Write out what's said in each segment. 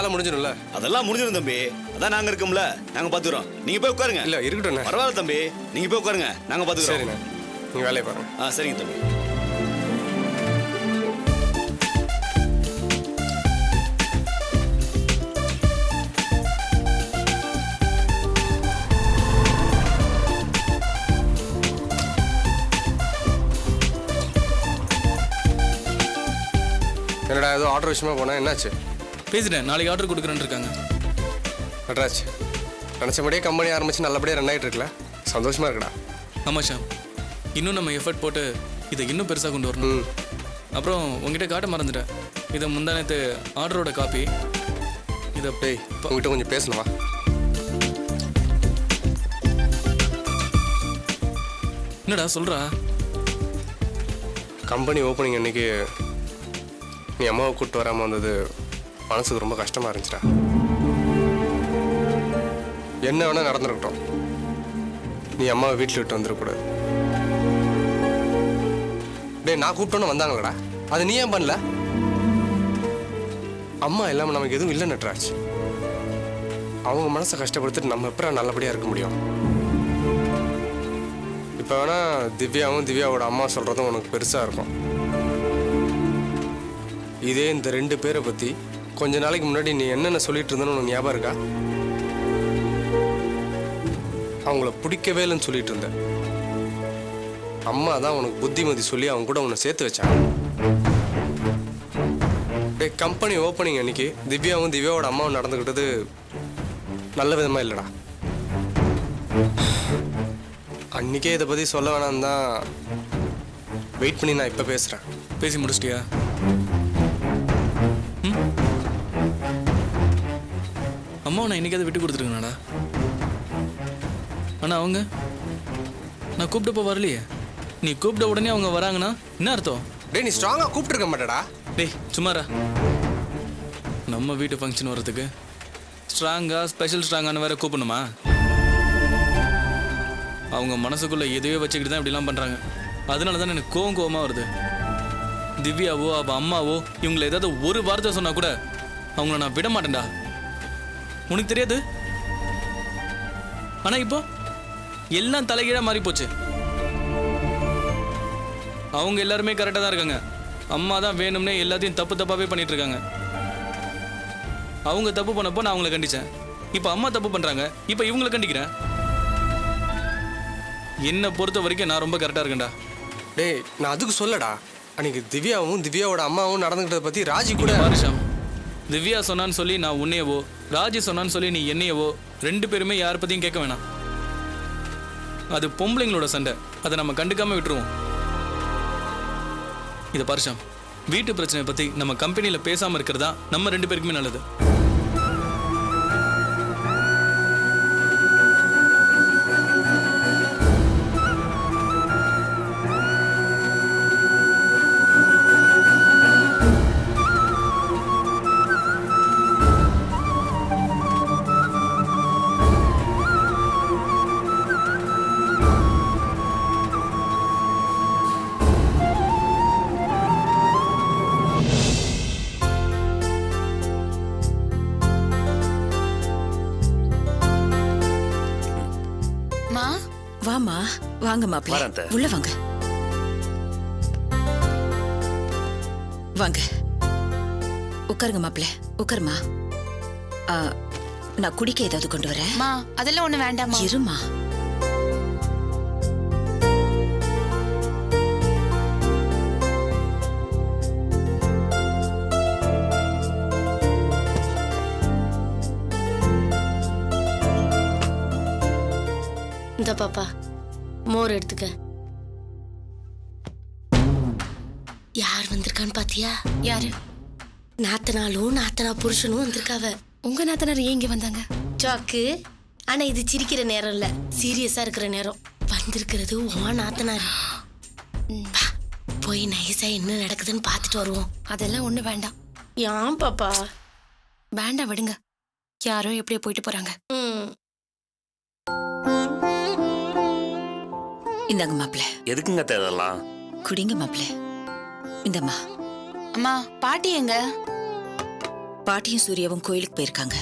வேலை முடிஞ்சிடும்ல? அதெல்லாம் முடிஞ்சிடும் தம்பி. அதான் நாங்க இருக்கோம்ல, நாங்க பாத்துக்கிறோம். நீங்க போய் உட்காருங்க. இல்ல இருக்கட்டும். பரவாயில்ல தம்பி, நீங்க போய் உட்காருங்க, நாங்க பாத்துக்கிறோம். சரிண்ணே, நீங்க வேலையை பாருங்க. சரிங்க தம்பி. என்னடா ஏதோ ஆர்டர் விஷயமா போனா என்னாச்சு? பேசிட்டேன், நாளைக்கு ஆர்டர் கொடுக்குறேன்னு இருக்காங்க. நட்ராஜ், நினச்சபடியே கம்பெனி ஆரம்பிச்சு நல்லபடியாக ரன் ஆகிட்டு இருக்குல்ல? சந்தோஷமா இருக்குடா. ஆமாம் ஷாம், இன்னும் நம்ம எஃபர்ட் போட்டு இதை இன்னும் பெருசாக கொண்டு வரணும். அப்புறம் உங்ககிட்ட காட்ட மறந்துட்டேன், இதை முந்தானத்து ஆர்டரோட காப்பி. இதை டேய், உங்ககிட்ட கொஞ்சம் பேசணுமா? என்னடா சொல்கிறா? கம்பெனி ஓப்பனிங் அன்னைக்கு நீ அம்மாவை கூப்பிட்டு வராமல் வந்தது மனசுக்கு ரொம்ப கஷ்டமாக இருந்துச்சுடா. என்ன வேணா நடந்துருக்கட்டும், நீ அம்மாவை வீட்டில் விட்டு வந்துடக்கூடாது. டேய், நான் கூப்பிட்டோன்னு வந்தாங்களடா, அது நீ ஏன் பண்ணல? அம்மா இல்லாமல் நமக்கு எதுவும் இல்லை நட்ராஜ். அவங்க மனசை கஷ்டப்படுத்திட்டு நம்ம எப்பறம் நல்லபடியாக இருக்க முடியும்? இப்போ வேணா திவ்யாவும் திவ்யாவோட அம்மா சொல்கிறதும் உனக்கு பெருசாக இருக்கும். இதே இந்த 2 பேரை பற்றி கொஞ்ச நாளைக்கு முன்னாடி நீ என்னென்ன சொல்லிட்டு இருந்தேன்னு உனக்கு ஞாபகம் இருக்கா? அவங்கள பிடிக்கவே இல்லைன்னு சொல்லிட்டு இருந்த. அம்மா தான் உனக்கு புத்திமதி சொல்லி அவங்க கூட உன்னை சேர்த்து வச்சாங்க. டே, கம்பெனி ஓப்பனிங் அன்னைக்கு திவ்யாவும் திவ்யாவோட அம்மாவும் நடந்துக்கிட்டது நல்ல விதமாக இல்லைடா. அன்றைக்கே இதை பற்றி சொல்ல வேணாம் தான் வெயிட் பண்ணி நான் இப்போ பேசுகிறேன். பேசி முடிச்சிட்டியா? அம்மாவை நான் இன்னைக்காவது விட்டு கொடுத்துருக்கேனாடா. ஆனால் அவங்க நான் கூப்பிட்டப்போ வரலையே. நீ கூப்பிட்ட உடனே அவங்க வராங்கன்னா என்ன அர்த்தம்? டே, நீ ஸ்ட்ராங்காக கூப்பிட்டுருக்க மாட்டேடா. டேய் சும்மாரா, நம்ம வீட்டு ஃபங்க்ஷன் வர்றதுக்கு ஸ்பெஷல் வேற கூப்பிடணுமா? அவங்க மனசுக்குள்ள எதையோ வச்சுக்கிட்டு தான் இப்படிலாம் பண்ணுறாங்க. அதனால தான் எனக்கு கோவமாக வருது. திவ்யாவோ அவள் அம்மாவோ இவங்களை ஏதாவது ஒரு வார்த்தை சொன்னா கூட அவங்கள நான் விட மாட்டேன்டா. உனக்கு தெரியாது, ஆனா இப்போ எல்லாம் தலைகீழா மாறி போச்சு. அவங்க எல்லாருமே கரெக்டாக தான் இருக்காங்க. அம்மா தான் வேணும்னே எல்லாத்தையும் தப்பாவே பண்ணிட்டு இருக்காங்க. அவங்க தப்பு பண்ணப்போ நான் அவங்களை கண்டிச்சேன். இப்போ அம்மா தப்பு பண்றாங்க, இப்போ இவங்களை கண்டிக்கிறேன். என்னை பொறுத்த வரைக்கும் நான் ரொம்ப கரெக்டாக இருக்கேன்டா. டேய், நான் அதுக்கு சொல்லடா. அன்னைக்கு திவ்யாவும் திவ்யாவோட அம்மாவும் நடந்துக்கிட்டதை பற்றி ராஜி கூட பாரிஷாம், திவ்யா சொன்னான்னு சொல்லி நான் உன்னையவோ, ராஜி சொன்னான்னு சொல்லி நீ என்னையவோ 2 பேருமே யார் பற்றியும் கேட்க வேணாம். அது பொம்பளைங்களோட சண்டை, அதை நம்ம கண்டுக்காம விட்டுருவோம். இதை பாரிஷாம், வீட்டு பிரச்சனை பற்றி நம்ம கம்பெனியில் பேசாமல் இருக்கிறதா நம்ம 2 பேருக்குமே நல்லது. வாமா, வாங்க மாப்பிள்ளை, உள்ள வாங்க. வாங்க உட்காருங்க மாப்பிள்ளை, உட்காருமா. நான் குடிக்க ஏதாவது கொண்டு வரேன். அதெல்லாம் ஒண்ணு வேண்டாமா. இருமா. இந்த பாப்பா மோர் எடுத்துக்க. யார் வந்திருக்கான்னு பாத்தியா? யாரு? நாத்தனாலும் நாத்தனா புருஷனும் வந்திருக்காவ. உங்க நாத்தனார் ஏன் இங்க வந்தாங்க? சாக்கு, ஆனா இது சிரிக்கிற நேரம் இல்ல, சீரியஸா இருக்கிற நேரம். வந்திருக்கிறது உன் நாத்தனார். போய் நைஸா என்ன நடக்குதுன்னு பாத்துட்டு வருவோம். அதெல்லாம் ஒண்ணு வேண்டாம். ஏன் பாப்பா? வேண்டாம், விடுங்க. யாரோ எப்படியோ போயிட்டு போறாங்க. இந்தாங்க மாப்பிள்ளை. எதுக்குங்க தேவையெல்லாம்? குடிங்க மாப்பிள்ளை. இந்தம்மா. அம்மா, பாட்டி எங்க? பாட்டியும் சூர்யாவும் கோயிலுக்கு போயிருக்காங்க.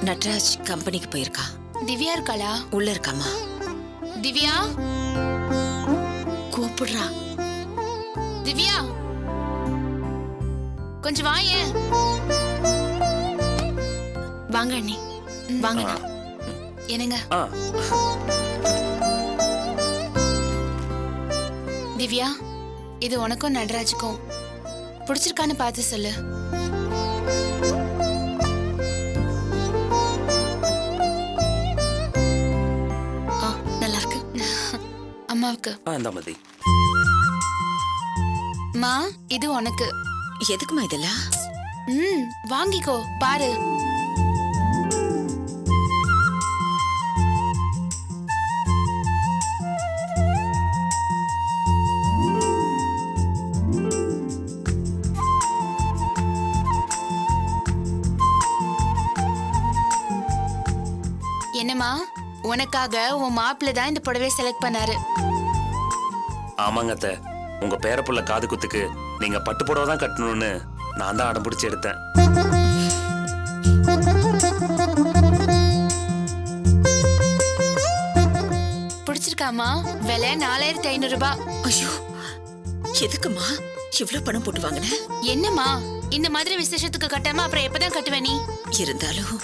நட்ராஜ் கம்பெனிக்கு போயிருக்கான். திவ்யா இருக்காளா? உள்ள இருக்காமா. திவ்யா கூப்பிடுறா. திவ்யா கொஞ்சம் வாயே. வாங்க அண்ணி, வாங்க. என்னங்க திவ்யா, இது உனக்கும் நடராஜுக்கும் பிடிச்சிருக்கான்னு பார்த்து சொல்லு. நல்லா இருக்கு. அம்மாவுக்கு மா, இது உனக்கு. எதுக்குமா இதெல்லாம்? வாங்கிக்கோ, பாரு. என்னம்மா, உனக்காக உன் மாப்பிள்ளை தான் இந்த புடவை செலக்ட் பண்ணாரு. ஆமாங்க அத்தை, உங்க பேரப்புள்ள காது குத்துக்கு நீங்க பட்டு புடவை தான் கட்டணும்னு நான் தான் அடம் பிடிச்சி எடுத்தேன். பிடிச்சிருக்காமா? விலை 4500 ரூபாய். ஐயோ, எதுக்குமா இவ்ளோ பணம் போட்டு வாங்கின? என்னம்மா, இந்த மாதிரி விசேஷத்துக்கு கட்டாம அப்புறம் எப்பதான் கட்டுவ நீ? இருந்தாலும்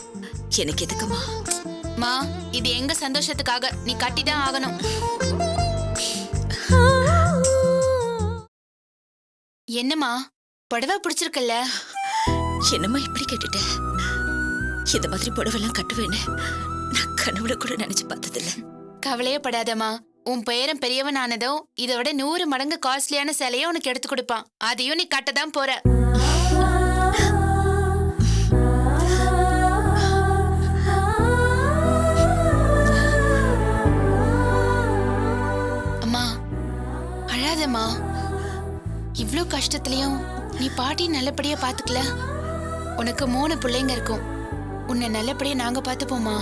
எனக்கு எதுக்குமா? மா, இது எங்க சந்தோஷத்துக்காக, நீ கட்டிதான் ஆகணும். என்னம்மா, புடவை பிடிச்சிருக்கல்ல? என்னம்மா இப்படி கேட்டுட்ட? இந்த மாதிரி புடவெல்லாம் கட்டுவேன்னு நான் கனவுல கூட நினைச்சு பார்த்ததில்ல. கவலையே படாதம்மா, உன் பேரன் பெரியவன் ஆனதும் இதை விட 100 மடங்கு காஸ்ட்லியான சேலையை உனக்கு எடுத்து கொடுப்பான். அதையும் நீ கட்டதான் போற. அம்மா அழாதம்மா. இவ்ளோ கஷ்டத்துலயும் நீ பாட்டி நல்லபடியா பாத்துக்கல. உனக்கு 3 பிள்ளைங்க இருக்கும். உன்னை நல்லபடியா நாங்க பாத்துப்போமா.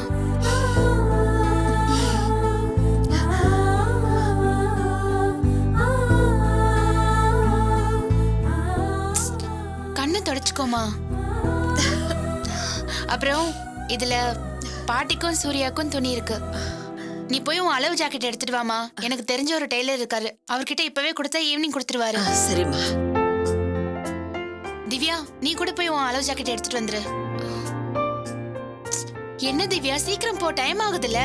கண்ணை தொடச்சுக்கோமா. அப்புறம் இதுல பாட்டிக்கும் சூர்யாக்கும் துணி இருக்கு. நீ போய் உன் அளவு ஜாக்கெட் எடுத்துட்டு வாமா. எனக்கு தெரிஞ்ச ஒரு டெய்லர் இருக்காரு, அவர்கிட்ட இப்பவே கொடுத்தா ஈவினிங் கொடுத்துருவாரு. சரிம்மா. திவ்யா, நீ கூட போய் உன் அளவு ஜாக்கெட் எடுத்துட்டு வந்துரு. என்ன திவ்யா, சீக்கிரம் போ, டைம் ஆகுதுல்ல.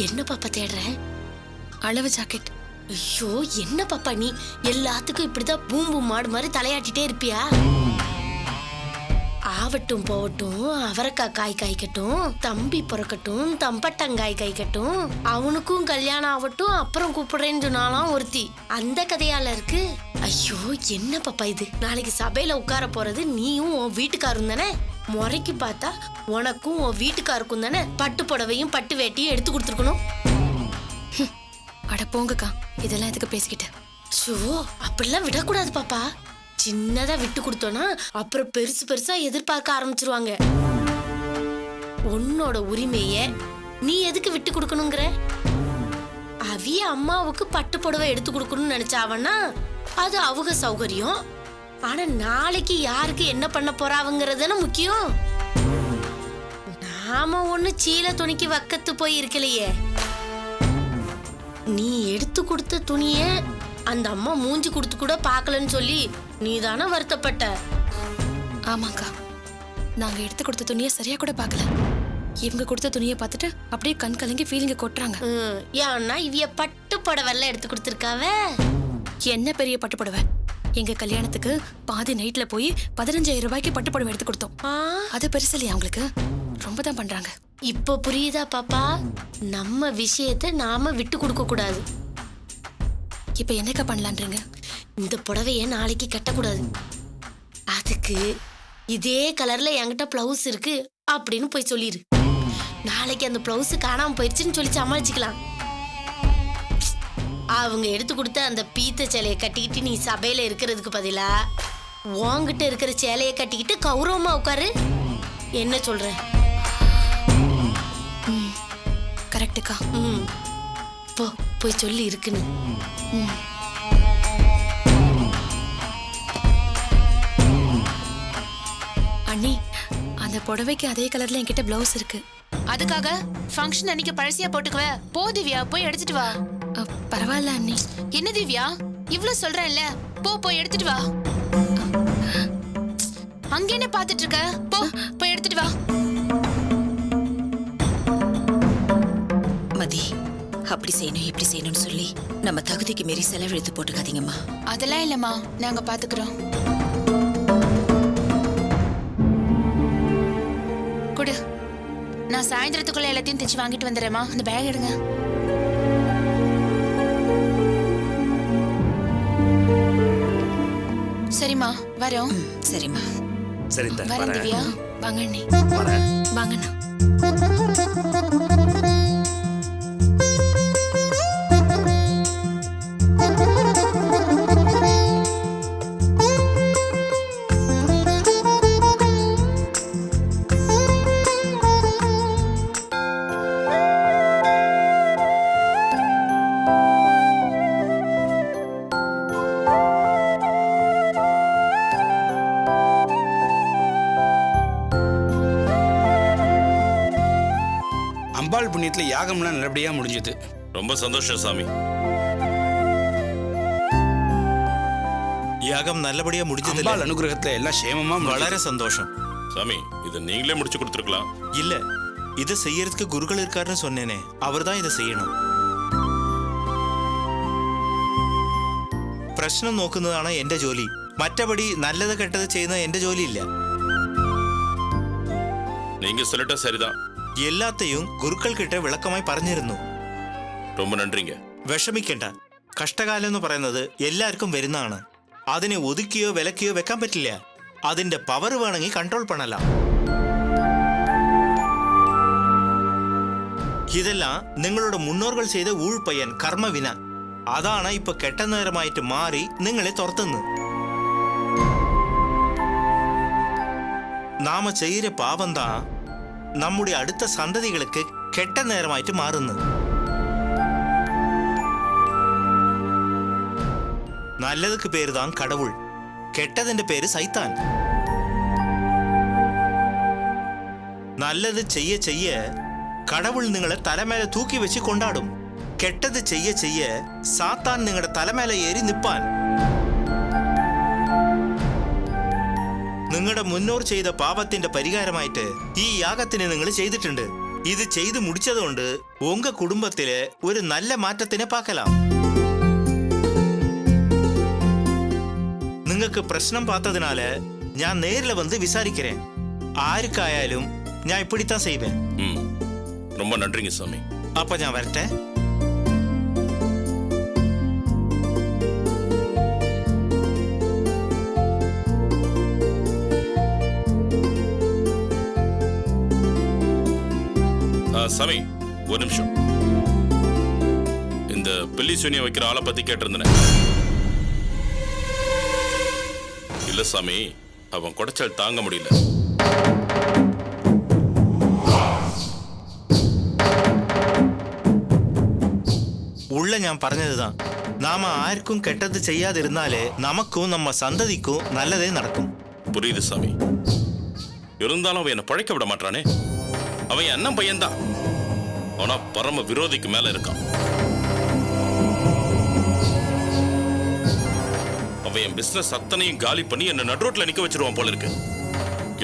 என்ன பாப்பா தேடுற? அளவு ஜாக்கெட். ஐயோ, என்ன பாப்பா நீ எல்லாத்துக்கும் இப்படிதான் பூம்பு மாடு மாதிரி தலையாட்டிட்டே இருப்பியா? ஆவட்டும் போவட்டும், அவரைக்காய் காய் காய்க்கட்டும், தம்பி பிறக்கட்டும், தம்பட்டங்காய் காய்க்கட்டும், அவனுக்கும் கல்யாணம் ஆகட்டும், அப்புறம் கூப்பிடுறேன்னு சொன்னாலும் ஒருத்தி. அந்த கதையால இருக்கு. ஐயோ, என்ன பாப்பா இது? நாளைக்கு சபையில உட்கார போறது நீயும் உன் வீட்டுக்காரும் தானே? முறைக்கு பார்த்தா உனக்கும் உன் வீட்டுக்காருக்கும் தானே பட்டு புடவையும் பட்டு வேட்டியும் எடுத்து கொடுத்துருக்கணும். அட போங்கக்கா, இதெல்லாம் எதுக்கு பேசிக்கிட்டு? ஷோ, அப்படிலாம் விடக்கூடாது பாப்பா. சின்னதா விட்டு கொடுத்தோன்னா அப்புறம் பெருசு பெருசா எதிர்பார்க்க ஆரம்பிச்சிருவாங்க. உன்னோட உரிமைய நீ எதுக்கு விட்டு கொடுக்கணுங்கிற? அவிய அம்மாவுக்கு பட்டு புடவை எடுத்து கொடுக்கணும்னு நினைச்சாவன்னா அது அவங்க சௌகரியம். ஆனா நாளைக்கு யாருக்கு என்ன பண்ண போறாவங்கிறதுன்னு முக்கியம். நாம ஒண்ணு சீல துணிக்கு வக்கத்து போய் இருக்கலையே. நீ எடுத்து கொடுத்த துணிய அந்த அம்மா மூஞ்சி கொடுத்து கூட பார்க்கலன்னு சொல்லி நீ தானே வருத்தப்பட்ட. ஆமாக்கா, நாங்க எடுத்து கொடுத்த துணியை சரியா கூட பார்க்கல. இவங்க கொடுத்த துணியை பார்த்துட்டு அப்படியே கண் கலங்கி ஃபீலிங்க கொட்டுறாங்க. ஏன்னா இவிய பட்டு புடவெல்லாம் எடுத்து கொடுத்துருக்காவ. என்ன பெரிய பட்டு புடவை? எங்க கல்யாணத்துக்கு பாதி நைட்ல போய் 15000 ரூபாய்க்கு பட்டு புடவை எடுத்து கொடுத்தோம். அது பெருசு இல்லையா அவங்களுக்கு? ரொம்ப தான் பண்றாங்க. இப்போ புரியுதா பாப்பா? நம்ம விஷயத்தை நாம விட்டு கொடுக்க கூடாது. இப்ப என்னக்கா பண்ணலான்றீங்க? இந்த புடவைய நாளைக்கு கட்டக்கூடாது. அதுக்கு இதே கலர்ல என்கிட்ட பிளவுஸ் இருக்கு அப்படின்னு போய் சொல்லிரு. நாளைக்கு அந்த பிளவுஸ் காணாம போயிடுச்சுன்னு சொல்லி சமாளிச்சுக்கலாம். அவங்க எடுத்து கொடுத்த அந்த பீத்த சேலையை கட்டிக்கிட்டு நீ சபையில இருக்கிறதுக்கு பதிலா உன்கிட்ட இருக்கிற சேலையை கட்டிக்கிட்டு கௌரவமா உட்காரு. என்ன சொல்ற? கரெக்டுக்கா. ம் போ போய் சொல்லி இருக்குன்னு. அண்ணி அந்த புடவைக்கு அதே கலர்ல என்கிட்ட பிளவுஸ் இருக்கு. அதுக்காக ஃபங்க்ஷன் அன்னைக்கு பழசியா போட்டுக்குவ. போ திவ்யா, போய் எடுத்துட்டு வா. பரவாயில்ல அண்ணி. என்ன திவ்யா இவ்ளோ சொல்றேன்ல, போய் எடுத்துட்டு வா. அங்க என்ன பாத்துட்டு இருக்க? போய் எடுத்துட்டு வா. மதி, அப்படி செய்யணும் இப்படி செய்யணும்னு சொல்லி நம்ம தகுதிக்கு மீறி செலவழித்து போட்டுக்காதீங்கம்மா. அதெல்லாம் இல்லம்மா, நாங்க பாத்துக்கிறோம். குடு, நான் சாயந்தரத்துக்குள்ள எல்லாத்தையும் தைச்சு வாங்கிட்டு வந்துடுறேம்மா. அந்த பேக் எடுங்க. சரிம்மா, வரோம். சரிம்மா. சரி தா, வரேன் வரேன். திவ்யா. வாங்க அண்ணி. வரேன். வாங்கண்ணா. அம்பாள் புண்ணியத்துல யாகம்லாம் நல்லபடியா முடிஞ்சது. ரொம்ப சந்தோஷம் சாமி. யாகம் நல்லபடியா முடிஞ்சது. அம்பாள் அனுகிரகத்துல எல்லாம் சேமமா வளர சந்தோஷம். சாமி, இதை நீங்களே முடிச்சு கொடுத்துருக்கலாம். இல்ல, இதை செய்யறதுக்கு குருக்கள் இருக்காருன்னு சொன்னேனே, அவர் தான் இதை செய்யணும். പ്രശ്നം നോക്കുന്നതാണ് എന്റെ ജോലി. മറ്റപടി നല്ലത് കെട്ടത് ചെയ്യുന്ന എന്റെ ജോലിയില്ല. நீங்க சொல்லிட்டா சரிதான். എല്ലാത്തെയും ഗുരുക്കൾ കിட்ட വിളക്കമായി പറഞ്ഞിരുന്നു. ரொம்ப நன்றிங்க. വിഷമിക്കണ്ട. കഷ്ടകാലം എന്ന് പറയുന്നത് എല്ലാവർക്കും വരുന്നതാണ്. അതിനെ ഒതുക്കിയോ വിലക്കിയോ വെക്കാൻ പറ്റില്ല. അതിന്റെ പവർ വേണമെങ്കിൽ കൺട്രോൾ பண்ணலாம். ഇതെല്ലാം നിങ്ങളുടെ മുന്നോർകൾ ചെയ്ത ഊഴ്പയ്യൻ കർമ്മവിന. അതാണ് ഇപ്പൊ കെട്ട നേരമായിട്ട് മാറി നിങ്ങളെ തുറത്തുന്നത്. നാമ ചെയ്ത പാപം താ നമ്മുടെ അടുത്ത സന്തതികൾക്ക് കെട്ട നേരമായിട്ട് മാറുന്നത്. நல்லதுக்கு பேரு தான் கடவுள், கெட்டதிന്റെ பேரு சைத்தான். நல்லது செய்ய செய்ய கடவுள் നിങ്ങളെ തലമേലെ തൂക്കി വെച്ച് കൊണ്ടാടും. കെട്ടത് ചെയ്യ ചെയ്യ സാത്താൻ നിങ്ങളുടെ തലമേലെ ഏറി നിപ്പാൻ. നിങ്ങളുടെ മുന്നോർ ചെയ്ത പാപത്തിന്റെ പരിഹാരമായിട്ട് ഈ യാഗത്തിന് നിങ്ങൾ ചെയ്തിട്ടുണ്ട്. ഇത് ചെയ്തു മുടിച്ചതുകൊണ്ട് ഉങ്ക കുടുംബത്തിലെ ഒരു നല്ല മാറ്റത്തിനെ പാക്കലാം. നിങ്ങൾക്ക് പ്രശ്നം பார்த்ததுனால ഞാൻ നേരിൽ வந்து விசாரிக்கிறேன். ആർക്കായാലും ഞാൻ இப்படித்தான் செய்வேன். ரொம்ப நன்றிங்க சாமி. அப்ப ഞാൻ വരട്ടെ. சாமி, ஒரு நிமிஷம். இந்த பில்லி சூனியம் வைக்கிற ஆளை பத்தி கேட்டிருந்தேன். இல்ல சாமி, அவன் குடைச்சல் தாங்க முடியல. ഉള്ള ഞാൻ പറഞ്ഞതുதான். നാമ ആർക്കും കെട്ടത് ചെയ്യാതിരുന്നാലേ നമുക്കും നമ്മ സന്തതിക്കും നല്ലതേ നടക്കും. புரியுது சாமி. இருந்தாலும் அவன் என்ன பழைக்க விட மாட்டானே. அவன் என் அண்ணன் பையன்தான். ஆனா பரம விரோதிக்கு மேல இருக்கான். அவன் என் பிசினஸ் அத்தனையும் காலி பண்ணி என்ன நடுரோட்ல நிக்க வச்சிருவான் போல இருக்கு.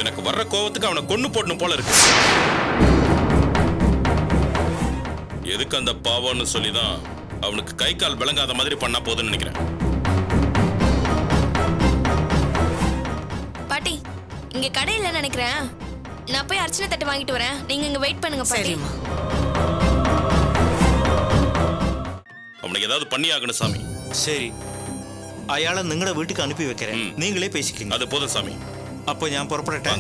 எனக்கு வர்ற கோவத்துக்கு அவனை கொன்னு போடணும் போல இருக்கு. எதுக்கு அந்த பாவம்னு சொல்லிதான் அவனுக்கு கை கால் விளங்காத மாதிரி பண்ணா போதுன்னு நினைக்கிறேன். பாட்டி, இங்க கடை இல்லைன்னு நினைக்கிறேன். நான் போய் அர்ச்சனை தட்டு வாங்கிட்டு வரேன். நீங்க இங்க வெயிட் பண்ணுங்க பாட்டி. அவனுக்கு ஏதாவது பண்ணி ஆகணும் சாமி. ശരി, അയാളെ നിങ്ങളുടെ വീട്ടിൽ അനുപ്പി വെക്കறேன். நீங்களே பேசிக்கங்க. அது போதும் சாமி. அப்போ ഞാൻ പുറപ്പെടട്ടെ.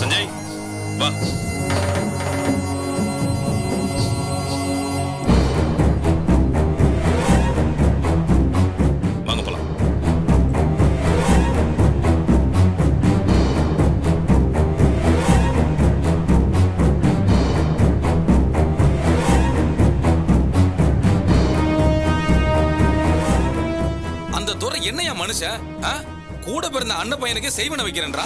சஞ்சய், வா. வாங்க போலாம். என்னையா மனுஷன் கூட பிறந்த அண்ணன் பையனுக்கு செய்வன வைக்கிறேன்றா.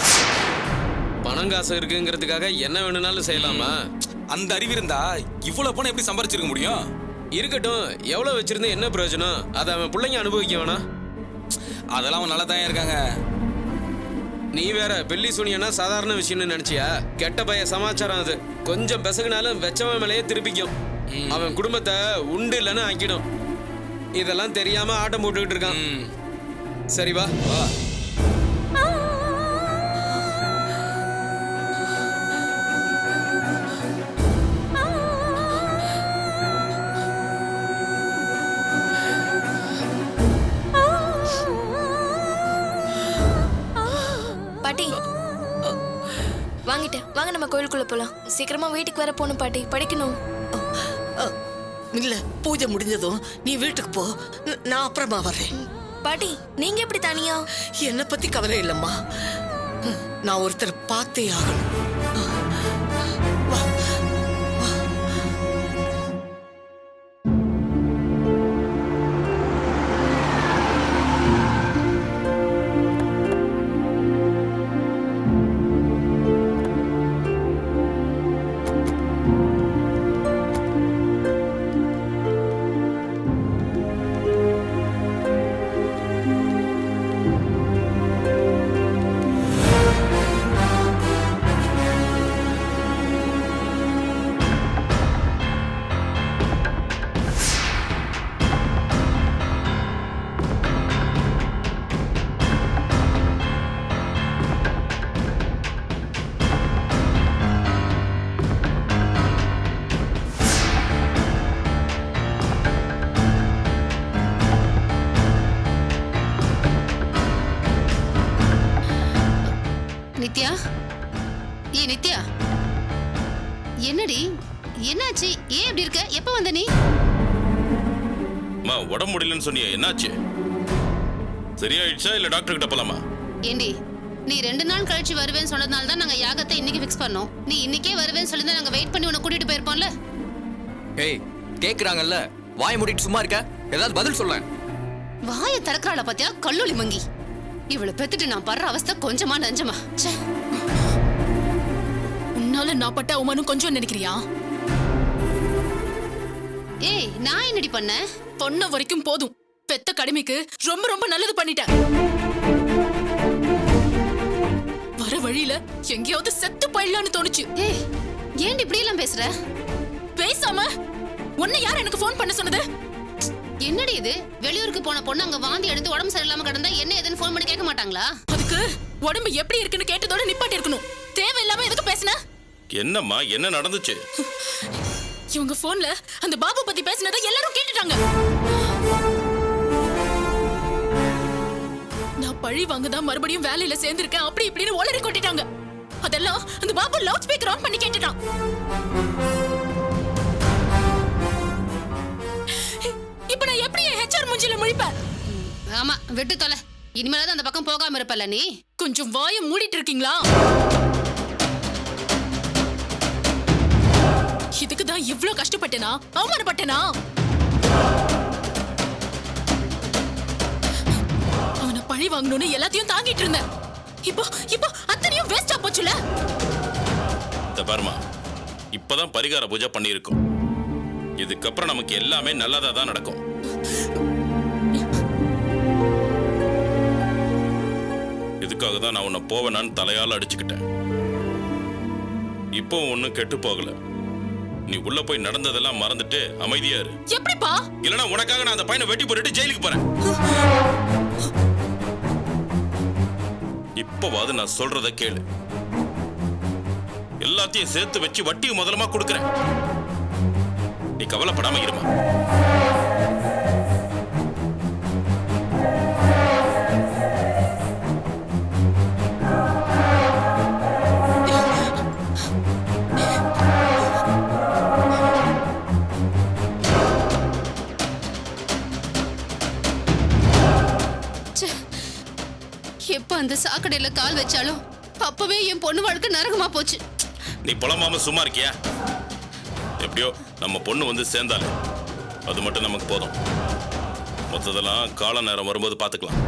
பணம் காசு இருக்குங்கிறதுக்காக என்ன வேணும்னாலும் செய்யலாமா? அந்த அறிவு இருந்தா இவ்வளவு பணம் எப்படி சம்பாரிச்சிருக்க முடியும்? இருக்கட்டும், எவ்வளவு வச்சிருந்து என்ன பிரயோஜனம்? அதை அவன் பிள்ளைங்க அனுபவிக்க வேணாம். அதெல்லாம் அவன் நல்லா தான் இருக்காங்க. நீ வேற வெள்ளி சூனியனா சாதாரண விஷயம்னு நினைச்சியா? கெட்ட பைய சமாச்சாரம் அது. கொஞ்சம் பெசகுனாலும் வெச்சவன் மேலேயே திருப்பிக்கும். அவன் குடும்பத்தை உண்டு இல்லைன்னு ஆக்கிடும். இதெல்லாம் தெரியாம ஆட்டம் போட்டுக்கிட்டு இருக்கான். சரி வா வா. பாட்டி வாங்கிட்டேன், வாங்க நம்ம கோயிலுக்குள்ள போலாம். சீக்கிரமா வீட்டுக்கு வர போகணும் பாட்டி, படிக்கணும். இல்ல, பூஜை முடிஞ்சதும் நீ வீட்டுக்கு போ, நான் அப்புறமா வரேன். பாட்டி நீங்க எப்படி தனியா? என்னை பத்தி கவலை இல்லம்மா, நான் ஒருத்தர் பார்த்தே ஆகணும். வா. நித்யா, ஏ நித்யா, என்னடி என்னாச்சு? ஏன் இப்படி இருக்க? எப்ப வந்த நீ? உடம்பு முடியலன்னு சொன்னியே, என்னாச்சு? சரியாயிடுச்சா இல்ல டாக்டர் கிட்ட போலாமா? ஏண்டி, நீ 2 நாள் கழிச்சு வருவேன்னு சொன்னதுனால தான் நாங்க யாகத்தை இன்னைக்கு ஃபிக்ஸ் பண்ணோம். நீ இன்னைக்கே வருவேன்னு சொல்லி தான் நாங்க வெயிட் பண்ணி உன்னை கூட்டிட்டு போயிருப்போம்ல. ஏய், கேக்குறாங்கல்ல, வாய் மூடிட்டு சும்மா இருக்க, ஏதாவது பதில் சொல்ல. வாயை திறக்கறாள பாத்தியா, கல்லூலி மங்கி. இவளை பெத்துட்டு நான் படுற அவஸ்தை கொஞ்சமா நஞ்சமா? உன்னால நான் பட்ட அவமானம் கொஞ்சம் நினைக்கிறியா? ஏய், நான் என்னடி பண்ண? பொண்ண வரைக்கும் போதும். பெத்த கடமைக்கு ரொம்ப ரொம்ப நல்லது பண்ணிட்டேன். வர வழியில எங்கேயாவது செத்து போயிடலான்னு தோணுச்சு. ஏய், ஏன் இப்படி எல்லாம் பேசுற? பேசாம உன்னை யார் எனக்கு ஃபோன் பண்ண சொன்னது? என்னடி இது? வெளியூருக்கு போன பொண்ணு அங்க வாந்தி எடுத்து உடம்பு சரியில்லாம கிடந்தா என்ன ஏதுன்னு ஃபோன் பண்ணி கேட்க மாட்டாங்களா? அதுக்கு உடம்பு எப்படி இருக்குன்னு கேட்டதோட நிப்பாட்டி இருக்கணும். தேவையில்லாம எதுக்கு பேசுன? என்னம்மா, என்ன நடந்துச்சு? இவங்க போன்ல அந்த பாபு பத்தி பேசினதை எல்லாரும் கேட்டுட்டாங்க. நான் பழி வாங்கதான் மறுபடியும் வேலையில சேர்ந்திருக்கேன் அப்படி இப்படின்னு ஒளறி கொட்டிட்டாங்க. அதெல்லாம் அந்த பாபு லவுட் ஸ்பீக்கர் ஆன் பண்ணி கேட்டுட்டான். இப்ப நான் எப்படி ஹெச்ஆர் மூஞ்சில முழிப்பேன்? ஆமா, விட்டு தொலை. இனிமேலாவது அந்த பக்கம் போகாம இருப்பல்ல நீ. கொஞ்சம் வாயை மூடிட்டு இருக்கீங்களா? இதுக்குதான் இவ்ளோ கஷ்டப்பட்டேனா, அவமானப்பட்டேனா? அவனை பழி வாங்கணும்னு எல்லாத்தையும் தாங்கிட்டு இருந்தேன். இப்போ இப்போ அத்தனையும் வேஸ்டா போச்சுல. பாருமா, இப்பதான் பரிகார பூஜை பண்ணியிருக்கோம். இதுக்கப்புறம் நமக்கு எல்லாமே நல்லதா தான் நடக்கும். இதுக்காக தான் நான் உன்னை போவேனான்னு தலையால அடிச்சுக்கிட்டேன். இப்போ ஒன்னும் கெட்டு போகல. நீ உள்ள போய் நடந்ததெல்லாம் மறந்துட்டு அமைதியா இரு. எப்படிப்பா? இல்லனா உனக்காக நான் அந்த பையனை வெட்டி போட்டுட்டு ஜெயிலுக்கு போறேன். இப்போவாது நான் சொல்றத கேளு. எல்லாத்தையும் சேர்த்து வச்சு வட்டி முதலமா கொடுக்கறேன். நீ கவலைப்படாம இருமா. எப்ப அந்த சாக்கடையில கால் வச்சாலும் அப்பவே என் பொண்ணு வாழ்க்கை நரகமா போச்சு. நீ புலம்பாம சும்மா இருக்கியா? எப்படியோ நம்ம பொண்ணு வந்து சேர்ந்தாலே அது மட்டும் நமக்கு போதும். மொத்ததெல்லாம் கால நேரம் வரும்போது பார்த்துக்கலாம்.